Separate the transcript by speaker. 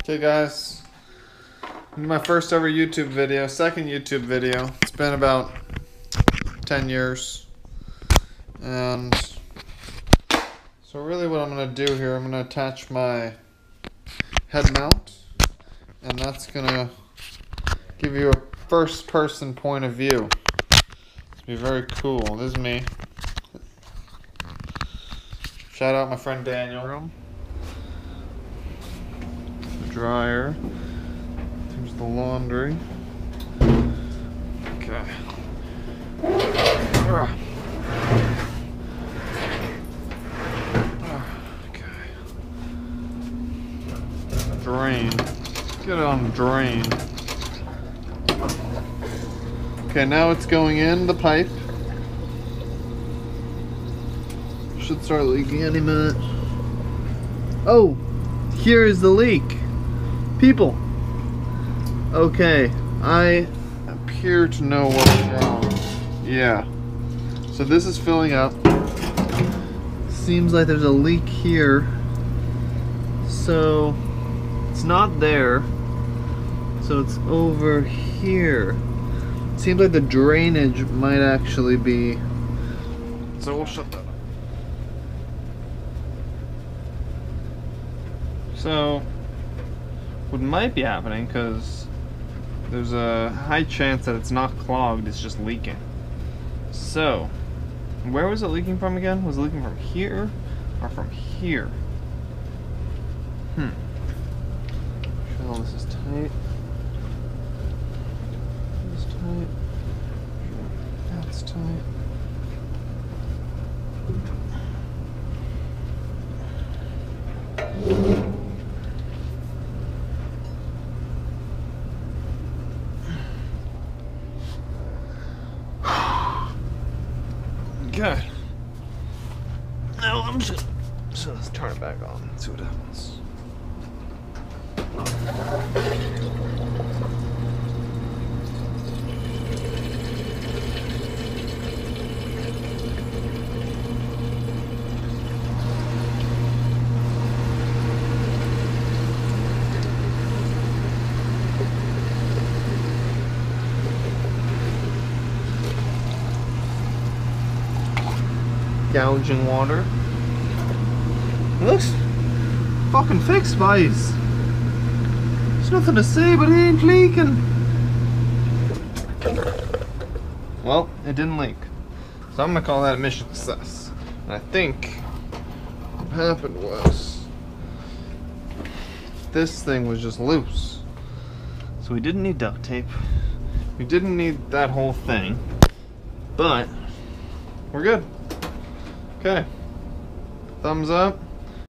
Speaker 1: Okay guys, my first ever YouTube video, second YouTube video. It's been about 10 years. And so really what I'm going to do here, I'm going to attach my head mount. And that's going to give you a first person point of view. It's going to be very cool. This is me. Shout out my friend Daniel. The dryer. Here's the laundry. Okay. Okay. Drain. Get it on drain. Okay, now it's going in the pipe. Should start leaking any minute. Oh, here is the leak. People. Okay, I appear to know what's wrong. Yeah. So this is filling up. Seems like there's a leak here. So it's not there. So it's over here. Seems like the drainage might actually be. So we'll shut that up. So what might be happening, because there's a high chance that it's not clogged, it's just leaking. So where was it leaking from again? Was it leaking from here or from here? Sure, all this is tight. This is tight. That's tight. Okay. Now I'm just. So let's turn it back on and see what happens. Gouging water. It looks fucking fixed, boys. There's nothing to say, but it ain't leaking. Well, it didn't leak. So I'm gonna call that a mission success. And I think what happened was this thing was just loose. So we didn't need duct tape. We didn't need that whole thing. But we're good. Okay. Thumbs up.